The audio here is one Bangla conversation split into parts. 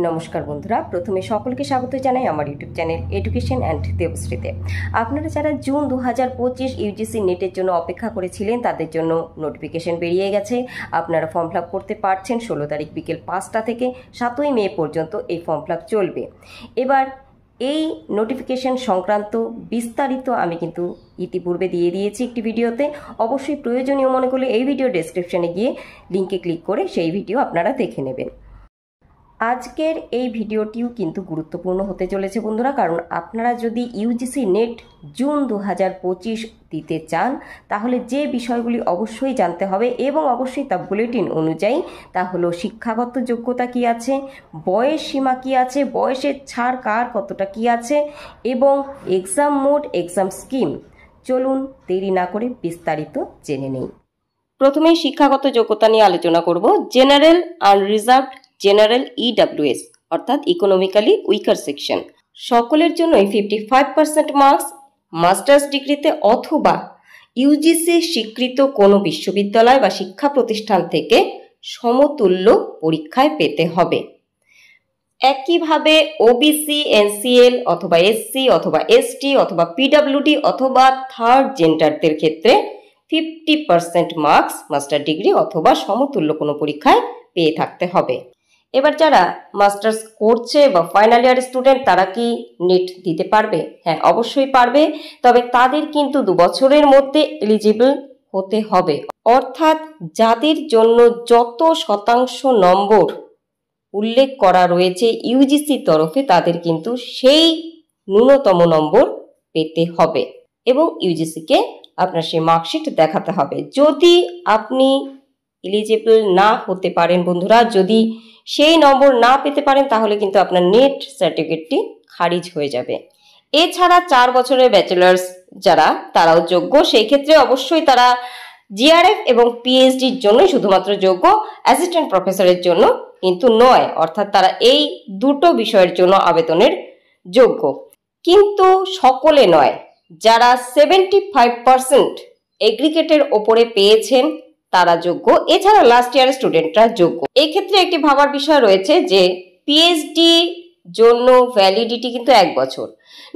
নমস্কার বন্ধুরা, প্রথমে সকলকে স্বাগত জানাই আমার ইউটিউব চ্যানেল এডুকেশন অ্যান্ড দেবশ্রীতে। আপনারা যারা জুন 2025 ইউজিসি নেটের জন্য অপেক্ষা করেছিলেন তাদের জন্য নোটিফিকেশন বেরিয়ে গেছে। আপনারা ফর্ম ফিল আপ করতে পারছেন। 16 তারিখ বিকেল 5টা থেকে 7ই মে পর্যন্ত এই ফর্ম ফিল আপ চলবে। এবার এই নোটিফিকেশন সংক্রান্ত বিস্তারিত আমি কিন্তু ইতিপূর্বে দিয়ে দিয়েছি একটি ভিডিওতে। অবশ্যই প্রয়োজনীয় মনে করলে এই ভিডিও ডেসক্রিপশনে গিয়ে লিঙ্কে ক্লিক করে সেই ভিডিও আপনারা দেখে নেবেন। আজকের এই ভিডিওটিও কিন্তু গুরুত্বপূর্ণ হতে চলেছে বন্ধুরা, কারণ আপনারা যদি ইউজিসি নেট জুন 2025 দিতে চান তাহলে যে বিষয়গুলি অবশ্যই জানতে হবে এবং অবশ্যই তা বুলেটিন অনুযায়ী, তা হলো শিক্ষাগত যোগ্যতা কি আছে, বয়স সীমা কি আছে, বয়সের ছাড় কার কতটা কি আছে এবং এক্সাম মোড, এক্সাম স্কিম। চলুন দেরি না করে বিস্তারিত জেনে নেই। প্রথমেই শিক্ষাগত যোগ্যতা নিয়ে আলোচনা করব। জেনারেল আনরিজার্ভড জেনারেল ইডব্লিউএস অর্থাৎ ইকোনমিক্যালি উইকার সেকশন সকলের জন্যই 55% মার্কস মাস্টার্স ডিগ্রিতে অথবা ইউজিসি স্বীকৃত কোনো বিশ্ববিদ্যালয় বা শিক্ষা প্রতিষ্ঠান থেকে সমতুল্য পরীক্ষায় পেতে হবে। একইভাবে ওবিসি, এনসিএল অথবা এসসি অথবা এসটি অথবা পিডব্লিউডি অথবা থার্ড জেন্ডারদের ক্ষেত্রে 50% মার্কস মাস্টার ডিগ্রি অথবা সমতুল্য কোনো পরীক্ষায় পেয়ে থাকতে হবে। এবার যারা মাস্টার্স করছে বা ফাইনাল ইয়ার স্টুডেন্ট তারা কি নেট দিতে পারবে? হ্যাঁ, অবশ্যই পারবে, তবে তাদের কিন্তু 2 বছরের মধ্যে এলিজিবল হতে হবে। অর্থাৎ যাদের জন্য যত শতাংশ নম্বর উল্লেখ করা রয়েছে ইউজিসির তরফে তাদের কিন্তু সেই ন্যূনতম নম্বর পেতে হবে এবং ইউজিসিকে আপনার সেই মার্কশিট দেখাতে হবে। যদি আপনি এলিজিবল না হতে পারেন বন্ধুরা, যদি সেই নম্বর না পেতে পারেন তাহলে কিন্তু আপনার নেট সার্টিফিকেটটি খারিজ হয়ে যাবে। এছাড়া 4 বছরের ব্যাচেলার্স যারা তারাও যোগ্য, সেই ক্ষেত্রে অবশ্যই তারা জিআরএফ এবং পিএইচডির জন্য শুধুমাত্র যোগ্য, অ্যাসিস্ট্যান্ট প্রফেসরের জন্য কিন্তু নয়। অর্থাৎ তারা এই দুটো বিষয়ের জন্য আবেদনের যোগ্য, কিন্তু সকলে নয়। যারা 75% এগ্রিগেটের ওপরে পেয়েছেন তারা যোগ্য। এছাড়া লাস্ট ইয়ার স্টুডেন্টরা যোগ্য। এই ক্ষেত্রে একটি ভাবার বিষয় রয়েছে যে পিএইচডি জন্য ভ্যালিডিটি কিন্তু 1 বছর।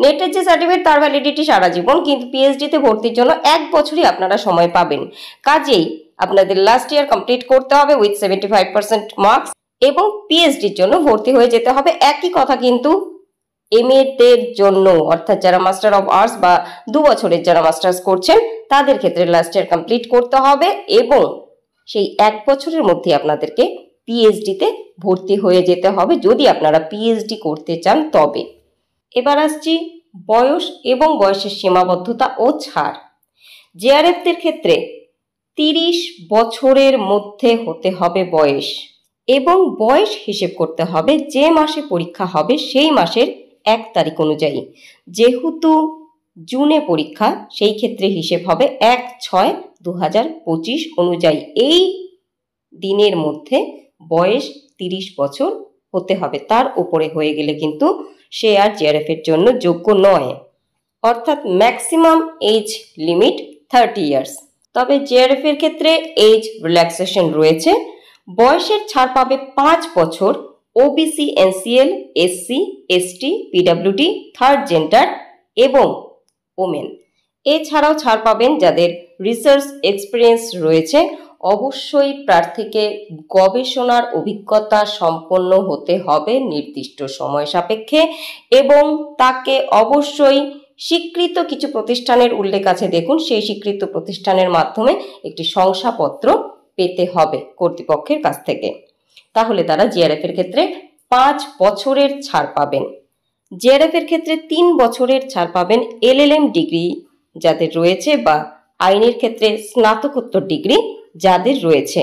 নেটের যে সার্টিফিকেট তার ভ্যালিডিটি সারা জীবন, কিন্তু পিএইচডিতে ভর্তির জন্য 1 বছরই আপনারা সময় পাবেন। কাজেই আপনাদের লাস্ট ইয়ার কমপ্লিট করতে হবে উইথ 75% মার্কস এবং পিএইচডির জন্য ভর্তি হয়ে যেতে হবে। একই কথা কিন্তু এমএ দের জন্য, অর্থাৎ যারা মাস্টার অফ আর্টস বা 2 বছরের যারা মাস্টার্স করছেন তাদের ক্ষেত্রে লাস্ট ইয়ার কমপ্লিট করতে হবে এবং সেই 1 বছরের মধ্যে আপনাদেরকে পিএইচডিতে ভর্তি হয়ে যেতে হবে যদি আপনারা পিএইচডি করতে চান তবে। এবার আসছি বয়স এবং বয়সের সীমাবদ্ধতা ও ছাড়। জেআরএফদের ক্ষেত্রে 30 বছরের মধ্যে হতে হবে বয়স এবং বয়স হিসেব করতে হবে যে মাসে পরীক্ষা হবে সেই মাসের 1 তারিখ অনুযায়ী। যেহেতু জুনে পরীক্ষা সেই ক্ষেত্রে হিসেব হবে 1/6/2025 অনুযায়ী। এই দিনের মধ্যে বয়স 30 বছর হতে হবে, তার উপরে হয়ে গেলে কিন্তু সে আর জিআরএফ এর জন্য যোগ্য নয়। অর্থাৎ ম্যাক্সিমাম এজ লিমিট 30 ইয়ার্স। তবে জিআরএফ এর ক্ষেত্রে এজ রিল্যাক্সেশন রয়েছে। বয়সের ছাড় পাবে 5 বছর OBC, NCL, SC, ST, PWD, third gender এবং ওমেন। এছাড়াও ছাড় পাবেন যাদের রিসার্চ এক্সপিরিয়েন্স রয়েছে। অবশ্যই প্রার্থীকে গবেষণার অভিজ্ঞতা সম্পন্ন হতে হবে নির্দিষ্ট সময় সাপেক্ষে এবং তাকে অবশ্যই স্বীকৃত কিছু প্রতিষ্ঠানের উল্লেখ আছে দেখুন, সেই স্বীকৃত প্রতিষ্ঠানের মাধ্যমে একটি শংসাপত্র পেতে হবে কর্তৃপক্ষের কাছ থেকে। তাহলে তারা জিআরএফ এর ক্ষেত্রে 5 বছরের ছাড় পাবেন। জিআরএফ এর ক্ষেত্রে 3 বছরের ছাড় পাবেন এলএলএম ডিগ্রি যাদের রয়েছে বা আইনের ক্ষেত্রে স্নাতকোত্তর ডিগ্রি যাদের রয়েছে।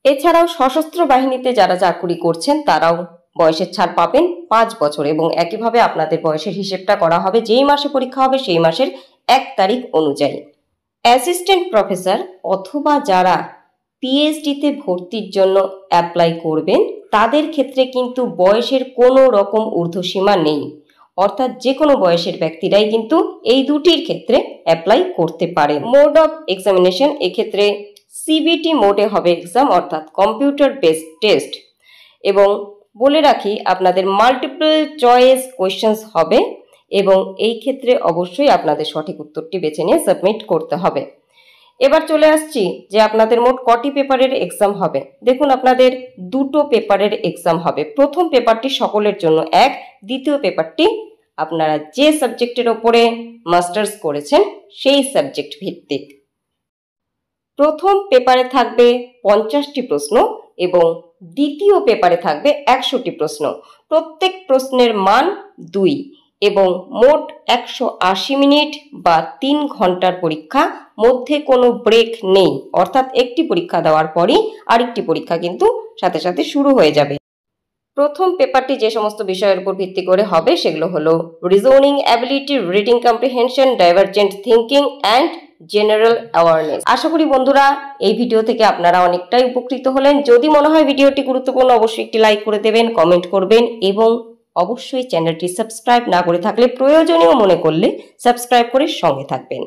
এছাড়াও সশস্ত্র বাহিনীতে যারা চাকরি করছেন তারাও বয়সের ছাড় পাবেন 5 বছর এবং একইভাবে আপনাদের বয়সের হিসেবটা করা হবে যেই মাসে পরীক্ষা হবে সেই মাসের 1 তারিখ অনুযায়ী। অ্যাসিস্ট্যান্ট প্রফেসর অথবা যারা পিএইচডিতে ভর্তির জন্য অ্যাপ্লাই করবেন তাদের ক্ষেত্রে কিন্তু বয়সের কোনো রকম ঊর্ধ্বসীমা নেই। অর্থাৎ যে কোনো বয়সের ব্যক্তিরাই কিন্তু এই দুটির ক্ষেত্রে অ্যাপ্লাই করতে পারেন। মোড অফ এক্সামিনেশন এক্ষেত্রে সিবিটি মোডে হবে এক্সাম, অর্থাৎ কম্পিউটার বেসড টেস্ট, এবং বলে রাখি আপনাদের মাল্টিপল চয়েস কোয়েশ্চেন্স হবে এবং এই ক্ষেত্রে অবশ্যই আপনাদের সঠিক উত্তরটি বেছে নিয়ে সাবমিট করতে হবে। এবার চলে আসছি যে আপনাদের মোট কটি পেপারের এক্সাম হবে। দেখুন আপনাদের দুটো পেপারের এক্সাম হবে। প্রথম পেপারটি সকলের জন্য এক, দ্বিতীয় পেপারটি আপনারা যে সাবজেক্টের ওপরে মাস্টার্স করেছেন সেই সাবজেক্ট ভিত্তিক। প্রথম পেপারে থাকবে 50টি প্রশ্ন এবং দ্বিতীয় পেপারে থাকবে 100টি প্রশ্ন। প্রত্যেক প্রশ্নের মান 2 এবং মোট 180 মিনিট বা 3 ঘন্টার পরীক্ষা, মধ্যে কোনো ব্রেক নেই, অর্থাৎ একটি পরীক্ষা দেওয়ার পরই আরেকটি পরীক্ষা কিন্তু সাথে সাথে শুরু হয়ে যাবে। প্রথম পেপারটি যে সমস্ত বিষয়ের উপর ভিত্তি করে হবে সেগুলো হলো reasoning ability, reading comprehension, divergent thinking and general awareness. আশা করি বন্ধুরা এই ভিডিও থেকে আপনারা অনেকটাই উপকৃত হলেন। যদি মনে হয় ভিডিওটি গুরুত্বপূর্ণ অবশ্যই একটি লাইক করে দেবেন, কমেন্ট করবেন এবং অবশ্যই চ্যানেলটি সাবস্ক্রাইব না করে থাকলে প্রয়োজনীয় মনে করলে সাবস্ক্রাইব করে সঙ্গে থাকবেন।